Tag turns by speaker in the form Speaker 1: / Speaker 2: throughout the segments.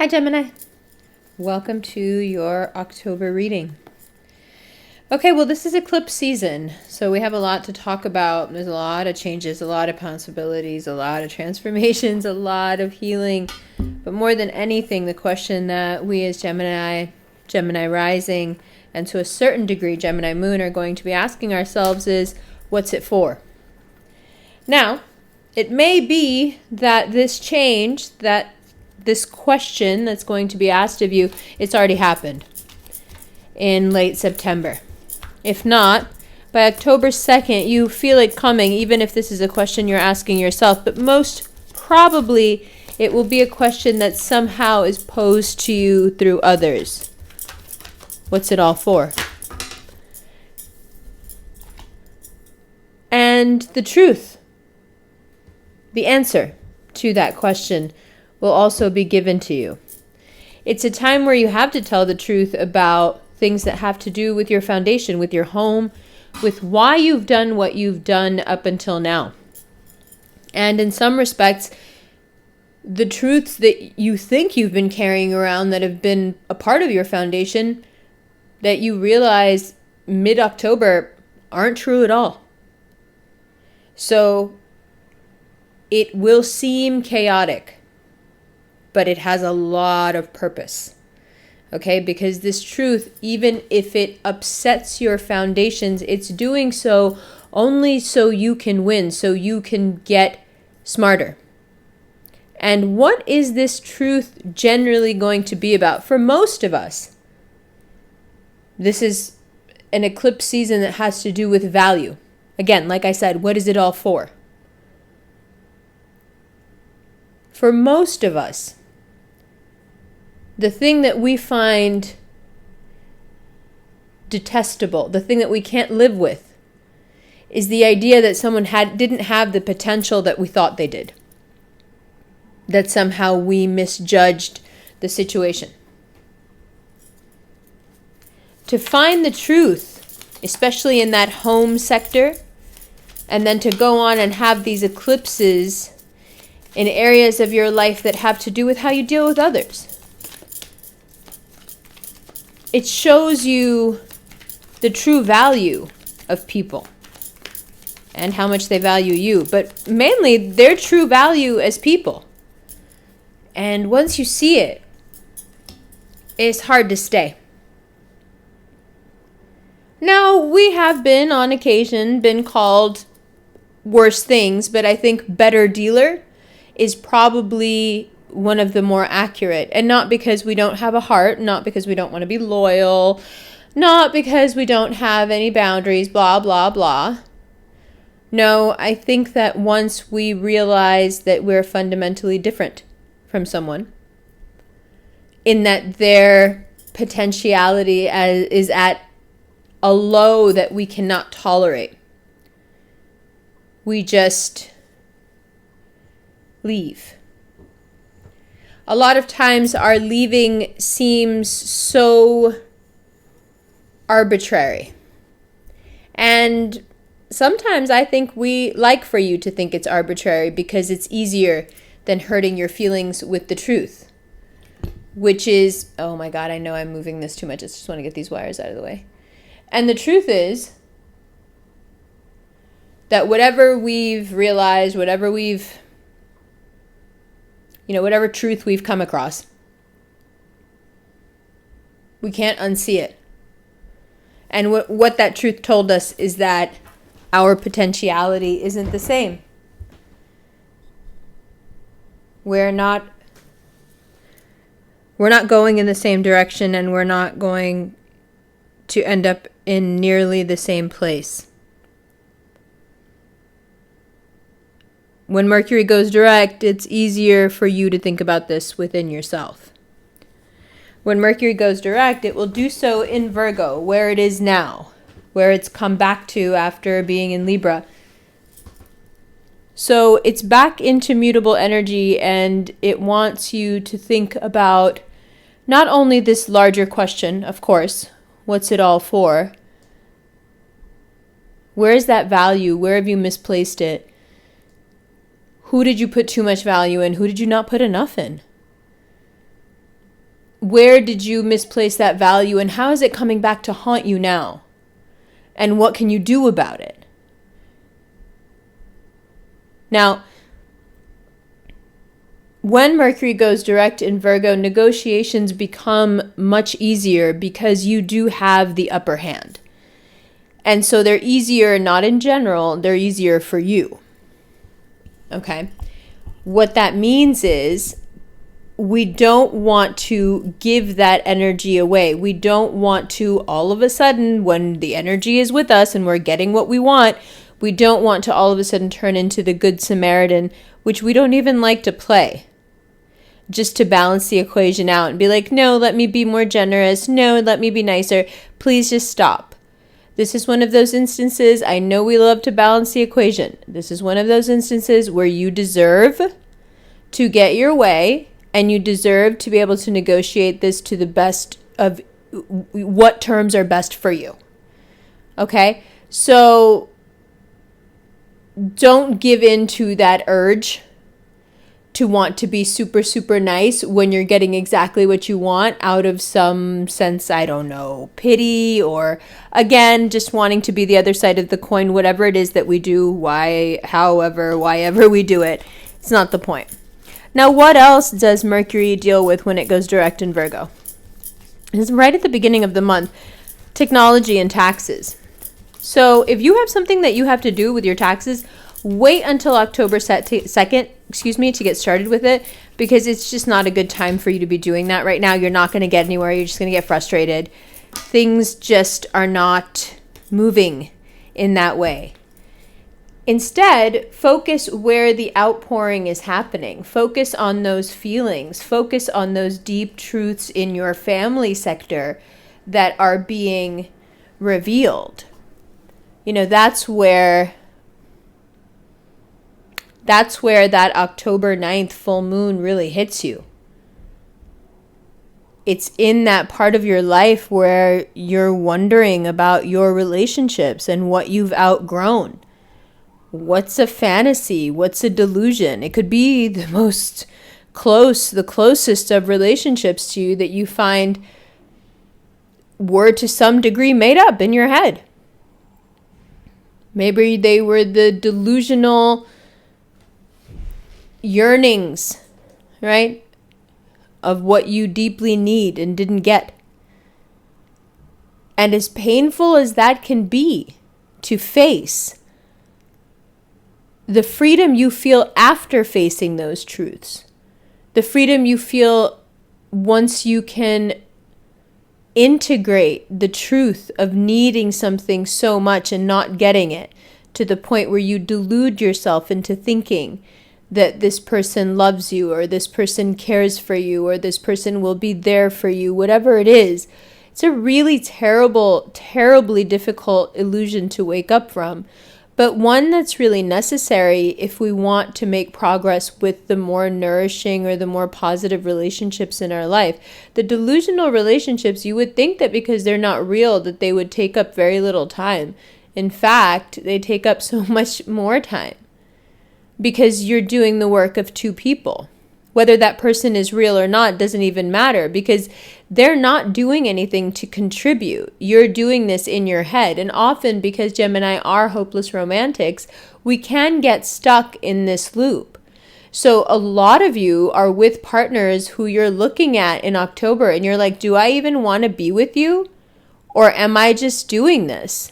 Speaker 1: Hi Gemini, welcome to your October reading. Okay, well this is eclipse season, so we have a lot to talk about. There's a lot of changes, a lot of possibilities, a lot of transformations, a lot of healing. But more than anything, the question that we as Gemini rising, and to a certain degree Gemini moon are going to be asking ourselves is, what's it for? Now, it may be that this change, that this question that's going to be asked of you, it's already happened in late September. If not, by October 2nd, you feel it coming, even if this is a question you're asking yourself. But most probably, it will be a question that somehow is posed to you through others. What's it all for? And the truth, the answer to that question will also be given to you. It's a time where you have to tell the truth about things that have to do with your foundation, with your home, with why you've done what you've done up until now. And in some respects, the truths that you think you've been carrying around that have been a part of your foundation that you realize mid-October aren't true at all. So it will seem chaotic, but it has a lot of purpose, okay? Because this truth, even if it upsets your foundations, it's doing so only so you can win, so you can get smarter. And what is this truth generally going to be about? For most of us, this is an eclipse season that has to do with value. Again, like I said, what is it all for? For most of us, the thing that we find detestable, the thing that we can't live with, is the idea that someone didn't have the potential that we thought they did. That somehow we misjudged the situation. To find the truth, especially in that home sector, and then to go on and have these eclipses in areas of your life that have to do with how you deal with others. It shows you the true value of people and how much they value you, but mainly their true value as people. And once you see it, it's hard to stay. Now, we have been on occasion been called worse things, but I think better dealer is probably one of the more accurate. And not because we don't have a heart, not because we don't want to be loyal, not because we don't have any boundaries, blah, blah, blah. No, I think that once we realize that we're fundamentally different from someone, in that their potentiality is at a low that we cannot tolerate, we just leave. A lot of times our leaving seems so arbitrary. And sometimes I think we like for you to think it's arbitrary because it's easier than hurting your feelings with the truth. Which is, oh my God, I know I'm moving this too much. I just want to get these wires out of the way. And the truth is that whatever we've realized, whatever truth we've come across, we can't unsee it. And what that truth told us is that our potentiality isn't the same. We're not going in the same direction, and we're not going to end up in nearly the same place. When Mercury goes direct, it's easier for you to think about this within yourself. When Mercury goes direct, it will do so in Virgo, where it is now, where it's come back to after being in Libra. So it's back into mutable energy, and it wants you to think about not only this larger question, of course, what's it all for? Where is that value? Where have you misplaced it? Who did you put too much value in? Who did you not put enough in? where did you misplace that value, and how is it coming back to haunt you now? And what can you do about it? Now, when Mercury goes direct in Virgo, negotiations become much easier because you do have the upper hand. And so they're easier, not in general, they're easier for you. Okay? What that means is we don't want to give that energy away. We don't want to, all of a sudden, when the energy is with us and we're getting what we want, we don't want to all of a sudden turn into the Good Samaritan, which we don't even like to play, just to balance the equation out and be like, no, let me be more generous. No, let me be nicer. Please just stop. This is one of those instances, I know we love to balance the equation. This is one of those instances where you deserve to get your way and you deserve to be able to negotiate this to the best of what terms are best for you. Okay? So don't give in to that urge to want to be super, super nice when you're getting exactly what you want out of some sense, I don't know, pity, or again, just wanting to be the other side of the coin, whatever it is that we do, whyever we do it. It's not the point. Now, what else does Mercury deal with when it goes direct in Virgo? It's right at the beginning of the month, technology and taxes. So if you have something that you have to do with your taxes, wait until October 2nd, to get started with it, because it's just not a good time for you to be doing that right now. You're not going to get anywhere. You're just going to get frustrated. Things just are not moving in that way. Instead, focus where the outpouring is happening. Focus on those feelings. Focus on those deep truths in your family sector that are being revealed. That's where that October 9th full moon really hits you. It's in that part of your life where you're wondering about your relationships and what you've outgrown. What's a fantasy? What's a delusion? It could be the closest of relationships to you that you find were to some degree made up in your head. Maybe they were the delusional yearnings, right, of what you deeply need and didn't get. And as painful as that can be to face, the freedom you feel after facing those truths, the freedom you feel once you can integrate the truth of needing something so much and not getting it, to the point where you delude yourself into thinking that this person loves you, or this person cares for you, or this person will be there for you, whatever it is. It's a really terribly difficult illusion to wake up from, but one that's really necessary if we want to make progress with the more nourishing or the more positive relationships in our life. The delusional relationships, you would think that because they're not real, that they would take up very little time. In fact, they take up so much more time, because you're doing the work of two people. Whether that person is real or not doesn't even matter, because they're not doing anything to contribute. You're doing this in your head. And often, because Gemini are hopeless romantics, we can get stuck in this loop. So a lot of you are with partners who you're looking at in October and you're like, do I even want to be with you? Or am I just doing this?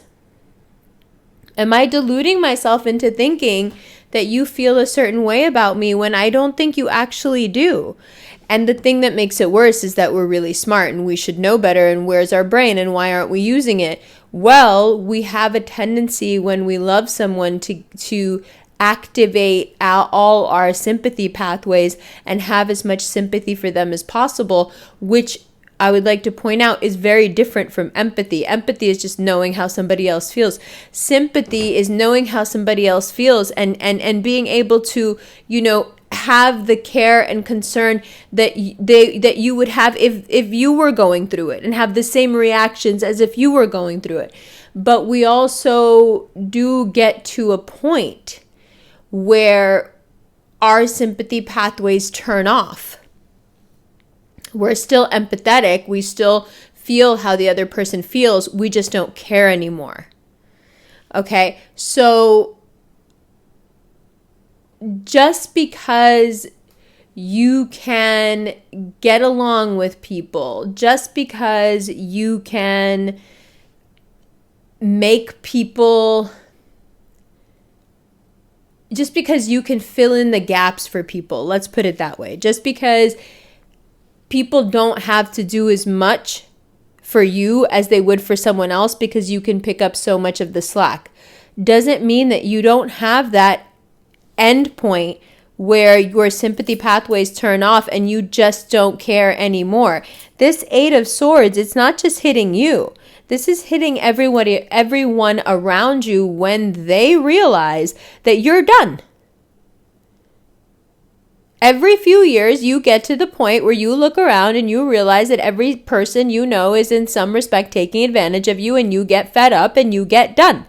Speaker 1: Am I deluding myself into thinking that you feel a certain way about me when I don't think you actually do? And the thing that makes it worse is that we're really smart and we should know better, and where's our brain and why aren't we using it? Well, we have a tendency when we love someone to activate all our sympathy pathways and have as much sympathy for them as possible, which I would like to point out is very different from empathy. Empathy is just knowing how somebody else feels. Sympathy is knowing how somebody else feels and being able to, have the care and concern that you would have if you were going through it, and have the same reactions as if you were going through it. But we also do get to a point where our sympathy pathways turn off. We're still empathetic. We still feel how the other person feels. We just don't care anymore. Okay, so just because you can get along with people, just because you can make people, just because you can fill in the gaps for people, let's put it that way, just because people don't have to do as much for you as they would for someone else because you can pick up so much of the slack, doesn't mean that you don't have that end point where your sympathy pathways turn off and you just don't care anymore. This Eight of Swords, it's not just hitting you. This is hitting everyone around you when they realize that you're done. Every few years, you get to the point where you look around and you realize that every person you know is in some respect taking advantage of you, and you get fed up and you get done.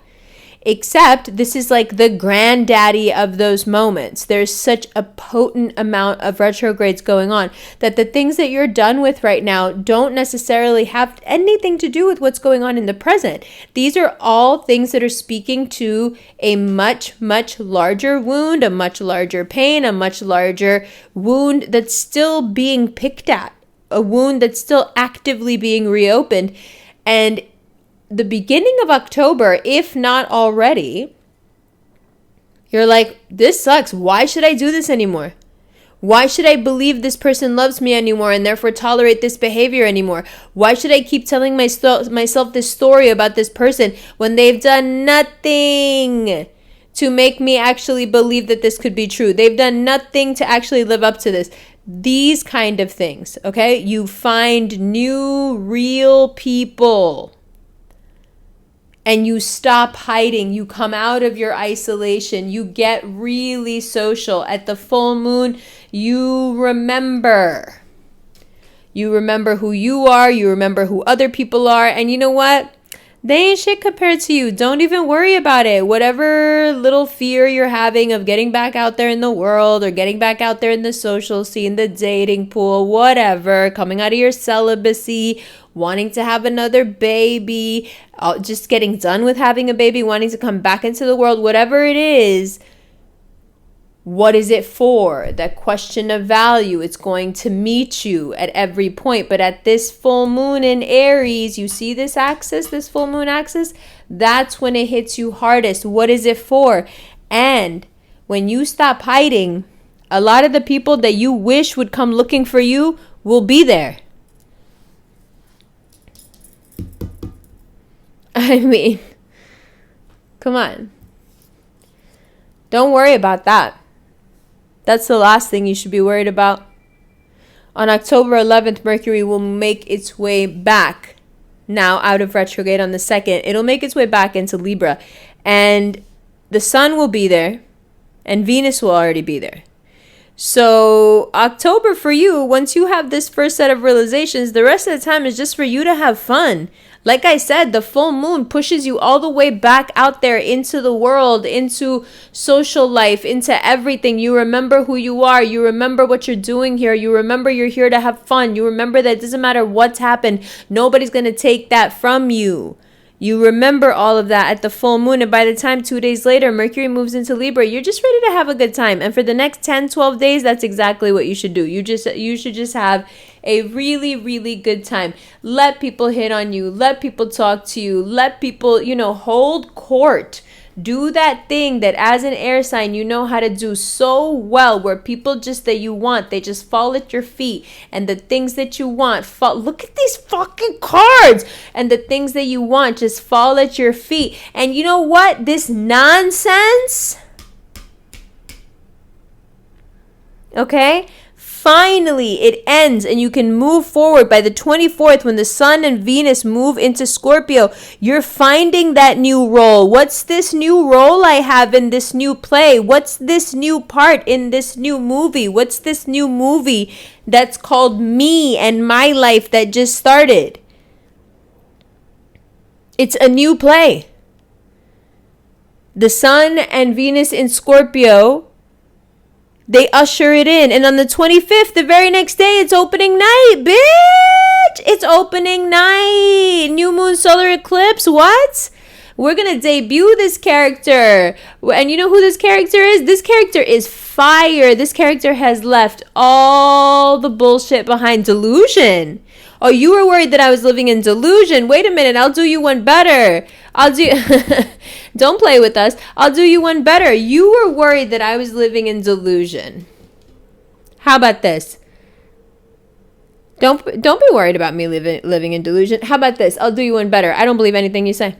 Speaker 1: Except this is like the granddaddy of those moments. There's such a potent amount of retrogrades going on that the things that you're done with right now don't necessarily have anything to do with what's going on in the present. These are all things that are speaking to a much, much larger wound, a much larger pain, a much larger wound that's still being picked at, a wound that's still actively being reopened. And the beginning of October, if not already, you're like, this sucks. Why should I do this anymore? Why should I believe this person loves me anymore and therefore tolerate this behavior anymore? Why should I keep telling myself this story about this person when they've done nothing to make me actually believe that this could be true? They've done nothing to actually live up to this. These kind of things, okay? You find new, real people. And you stop hiding. You come out of your isolation. You get really social. At the full moon, you remember. You remember who you are. You remember who other people are. And you know what? They ain't shit compared to you. Don't even worry about it. Whatever little fear you're having of getting back out there in the world or getting back out there in the social scene, the dating pool, whatever, coming out of your celibacy, wanting to have another baby, just getting done with having a baby, wanting to come back into the world, whatever it is, what is it for? That question of value, it's going to meet you at every point. But at this full moon in Aries, you see this axis, this full moon axis? That's when it hits you hardest. What is it for? And when you stop hiding, a lot of the people that you wish would come looking for you will be there. I mean, come on. Don't worry about that. That's the last thing you should be worried about. On October 11th, Mercury will make its way back now out of retrograde on the 2nd. It'll make its way back into Libra. And the sun will be there. And Venus will already be there. So October for you, once you have this first set of realizations, the rest of the time is just for you to have fun. Like I said, the full moon pushes you all the way back out there into the world, into social life, into everything. You remember who you are. You remember what you're doing here. You remember you're here to have fun. You remember that it doesn't matter what's happened. Nobody's going to take that from you. You remember all of that at the full moon. And by the time 2 days later, Mercury moves into Libra, you're just ready to have a good time. And for the next 10, 12 days, that's exactly what you should do. You should just have a really, really good time. Let people hit on you. Let people talk to you. Let people, hold court. Do that thing that as an air sign you know how to do so well, where people just that you want, they just fall at your feet, and the things that you want fall. Look at these fucking cards, and the things that you want just fall at your feet. And you know what? This nonsense, okay? Finally, it ends and you can move forward. By the 24th, when the Sun and Venus move into Scorpio, you're finding that new role. What's this new role I have in this new play? What's this new part in this new movie? What's this new movie that's called me and my life that just started? It's a new play. The Sun and Venus in Scorpio They usher it in. And on the 25th, the very next day, it's opening night, bitch. It's opening night. New moon solar eclipse. What? We're going to debut this character. And you know who this character is? This character is fire. This character has left all the bullshit behind. Delusion. Oh, you were worried that I was living in delusion. Wait a minute. I'll do you one better. Don't play with us. I'll do you one better. You were worried that I was living in delusion. How about this? Don't be worried about me living in delusion. How about this? I'll do you one better. I don't believe anything you say.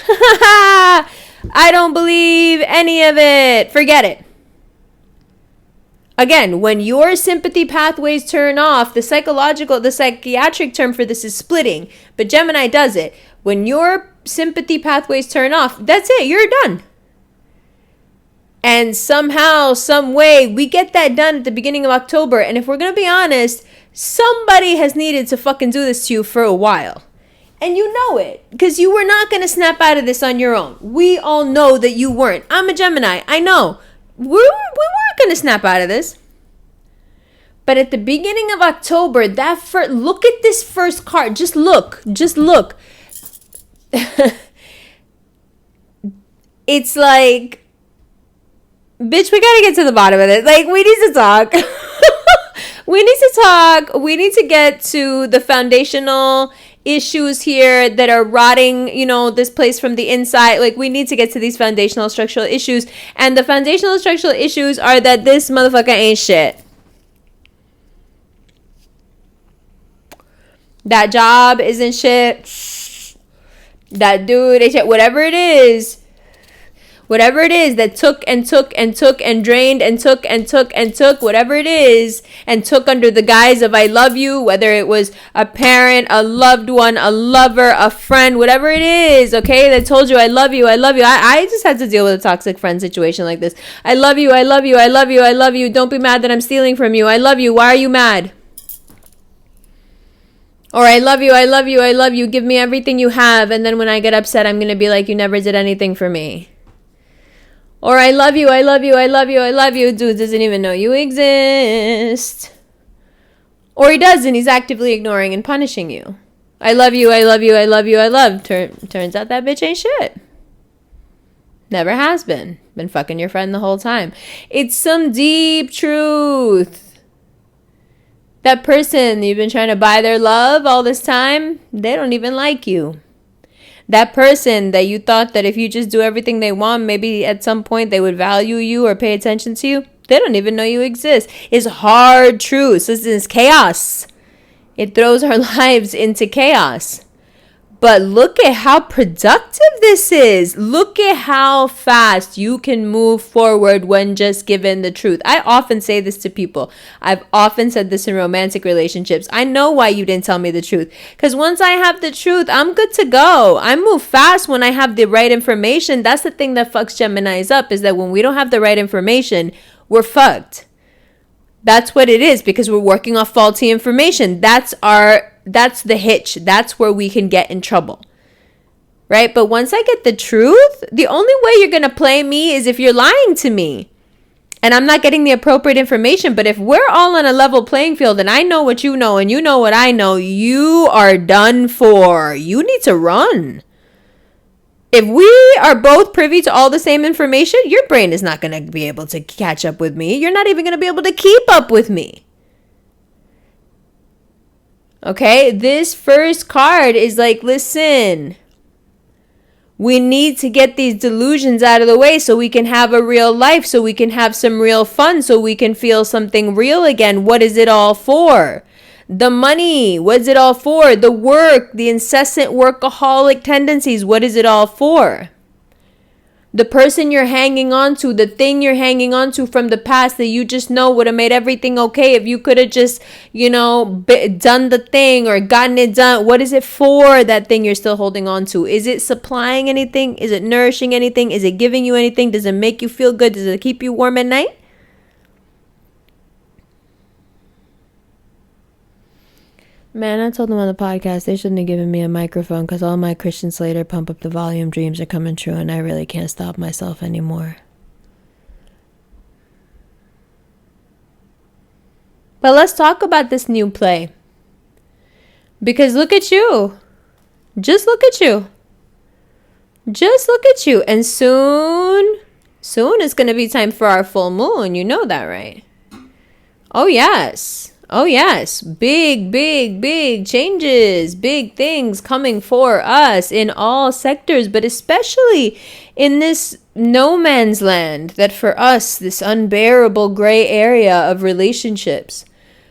Speaker 1: I don't believe any of it. Forget it. Again, when your sympathy pathways turn off, the psychiatric term for this is splitting, but Gemini does it. When your sympathy pathways turn off, that's it. You're done. And somehow, some way, we get that done at the beginning of October. And if we're going to be honest, somebody has needed to fucking do this to you for a while. And you know it, because you were not going to snap out of this on your own. We all know that you weren't. I'm a Gemini. I know. We weren't going to snap out of this. But at the beginning of October, look at this first card. Just look. It's like, bitch, we got to get to the bottom of it. Like, we need to talk. We need to get to the foundational issues here that are rotting, this place from the inside. Like, we need to get to these foundational structural issues. And the foundational structural issues are that this motherfucker ain't shit. That job isn't shit. That dude ain't shit. Whatever it is that took and drained and took, whatever it is, and took under the guise of I love you, whether it was a parent, a loved one, a lover, a friend, whatever it is, okay, that told you I love you. I just had to deal with a toxic friend situation like this. I love you. Don't be mad that I'm stealing from you. I love you. Why are you mad? Or I love you. Give me everything you have. And then when I get upset, I'm going to be like, you never did anything for me. Or I love you. Dude doesn't even know you exist. Or he does, and he's actively ignoring and punishing you. I love you. Turns out that bitch ain't shit. Never has been. Been fucking your friend the whole time. It's some deep truth. That person you've been trying to buy their love all this time, they don't even like you. That person that you thought that if you just do everything they want, maybe at some point they would value you or pay attention to you, they don't even know you exist. It's hard truth. This is chaos. It throws our lives into chaos. But look at how productive this is. Look at how fast you can move forward when just given the truth. I often say this to people. I've often said this in romantic relationships. I know why you didn't tell me the truth. Because once I have the truth, I'm good to go. I move fast when I have the right information. That's the thing that fucks Geminis up, is that when we don't have the right information, we're fucked. That's what it is, because we're working off faulty information. That's the hitch. That's where we can get in trouble. Right? But once I get the truth, the only way you're going to play me is if you're lying to me and I'm not getting the appropriate information. But if we're all on a level playing field and I know what you know and you know what I know, you are done for. You need to run. If we are both privy to all the same information, your brain is not going to be able to catch up with me. You're not even going to be able to keep up with me. Okay, this first card is like, listen, we need to get these delusions out of the way so we can have a real life, so we can have some real fun, so we can feel something real again. What is it all for? The money, what's it all for? The work, the incessant workaholic tendencies, what is it all for? The person you're hanging on to, the thing you're hanging on to from the past that you just know would have made everything okay if you could have just, done the thing or gotten it done. What is it for, that thing you're still holding on to? Is it supplying anything? Is it nourishing anything? Is it giving you anything? Does it make you feel good? Does it keep you warm at night? Man, I told them on the podcast they shouldn't have given me a microphone because all my Christian Slater pump up the volume dreams are coming true and I really can't stop myself anymore. But let's talk about this new play. Because look at you. Just look at you. Just look at you. And soon it's going to be time for our full moon. You know that, right? Oh, yes. Oh, yes. Big, big, big changes. Big things coming for us in all sectors, but especially in this no man's land that for us, this unbearable gray area of relationships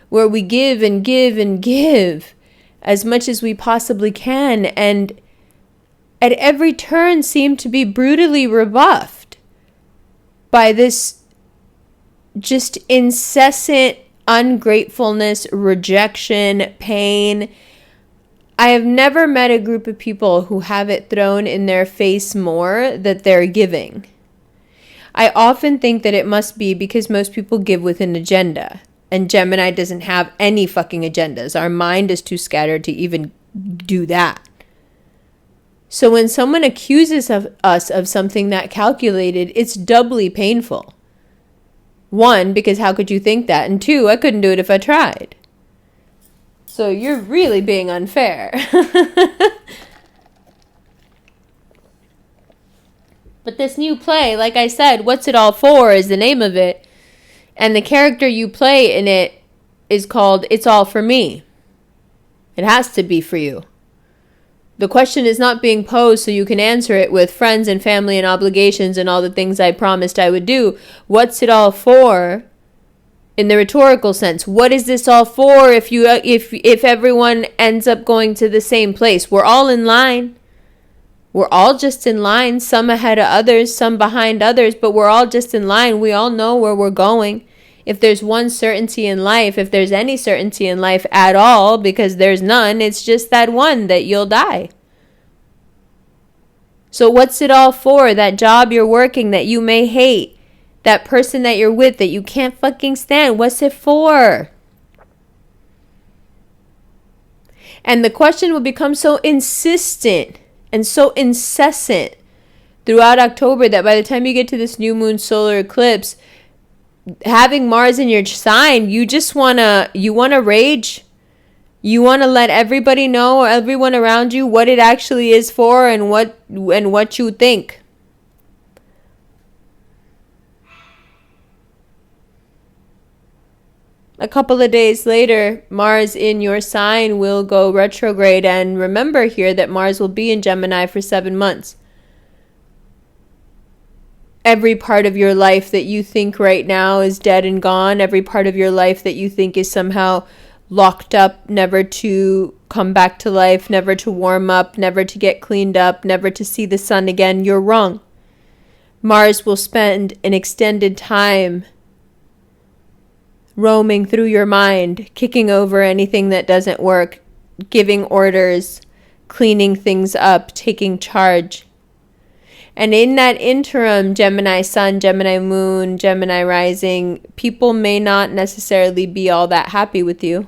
Speaker 1: where we give and give and give as much as we possibly can, and at every turn seem to be brutally rebuffed by this just incessant ungratefulness, rejection, pain. I have never met a group of people who have it thrown in their face more that they're giving. I often think that it must be because most people give with an agenda. And Gemini doesn't have any fucking agendas. Our mind is too scattered to even do that. So when someone accuses us of something that calculated, it's doubly painful. One, because how could you think that? And two, I couldn't do it if I tried. So you're really being unfair. But this new play, like I said, What's It All For is the name of it. And the character you play in it is called It's All For Me. It has to be for you. The question is not being posed so you can answer it with friends and family and obligations and all the things I promised I would do. What's it all for? In the rhetorical sense, what is this all for if everyone ends up going to the same place? We're all in line. We're all just in line, some ahead of others, some behind others, but we're all just in line. We all know where we're going. If there's one certainty in life, if there's any certainty in life at all, because there's none, it's just that one, that you'll die. So what's it all for? That job you're working that you may hate, that person that you're with that you can't fucking stand, what's it for? And the question will become so insistent and so incessant throughout October that by the time you get to this new moon solar eclipse, having Mars in your sign, you want to rage. You want to let everybody know, everyone around you, what it actually is for and what you think. A couple of days later, Mars in your sign will go retrograde. And remember here that Mars will be in Gemini for 7 months. Every part of your life that you think right now is dead and gone, every part of your life that you think is somehow locked up, never to come back to life, never to warm up, never to get cleaned up, never to see the sun again, you're wrong. Mars will spend an extended time roaming through your mind, kicking over anything that doesn't work, giving orders, cleaning things up, taking charge. And in that interim, Gemini Sun, Gemini Moon, Gemini Rising, people may not necessarily be all that happy with you.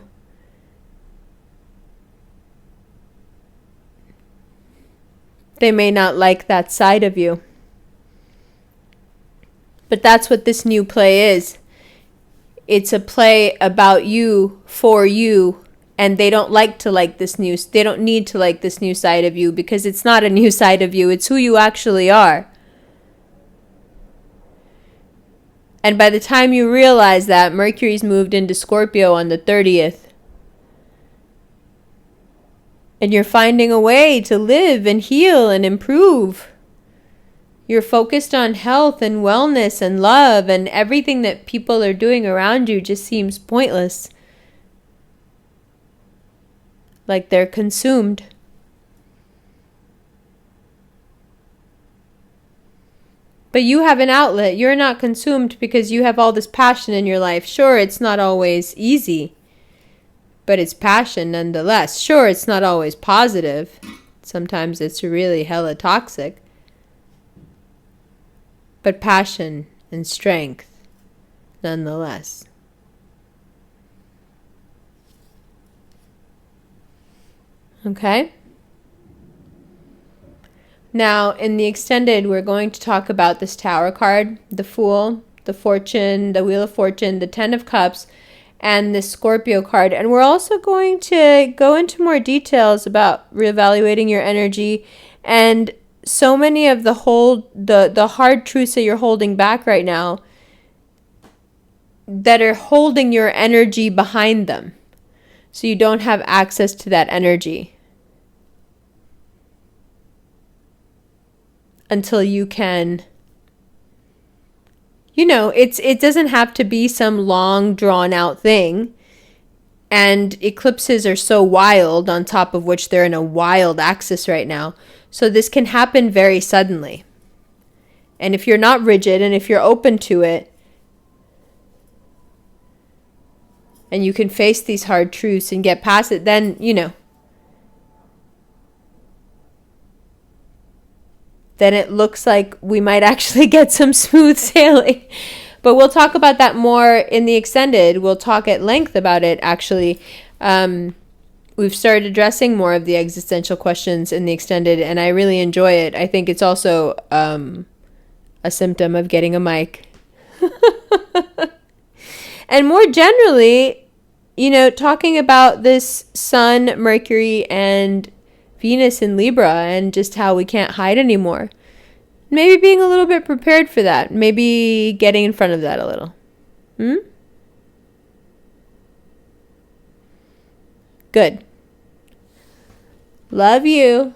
Speaker 1: They may not like that side of you. But that's what this new play is. It's a play about you, for you, and they don't need to like this new side of you because it's not a new side of you, it's who you actually are. And by the time you realize that, Mercury's moved into Scorpio on the 30th. And you're finding a way to live and heal and improve. You're focused on health and wellness and love, and everything that people are doing around you just seems pointless. Like they're consumed. But you have an outlet. You're not consumed because you have all this passion in your life. Sure, it's not always easy, but it's passion nonetheless. Sure, it's not always positive. Sometimes it's really hella toxic. But passion and strength nonetheless. Okay? Now, in the extended, we're going to talk about this Tower card, the Fool, the Fortune, the Wheel of Fortune, the Ten of Cups, and the Scorpio card. And we're also going to go into more details about reevaluating your energy and so many of the hard truths that you're holding back right now that are holding your energy behind them. So you don't have access to that energy until you can, it doesn't have to be some long drawn out thing. And eclipses are so wild, on top of which they're in a wild axis right now. So this can happen very suddenly. And if you're not rigid and if you're open to it, and you can face these hard truths and get past it, then, then it looks like we might actually get some smooth sailing. But we'll talk about that more in the extended. We'll talk at length about it, actually. We've started addressing more of the existential questions in the extended, and I really enjoy it. I think it's also a symptom of getting a mic. And more generally, talking about this Sun, Mercury, and Venus in Libra, and just how we can't hide anymore. Maybe being a little bit prepared for that. Maybe getting in front of that a little. Good. Love you.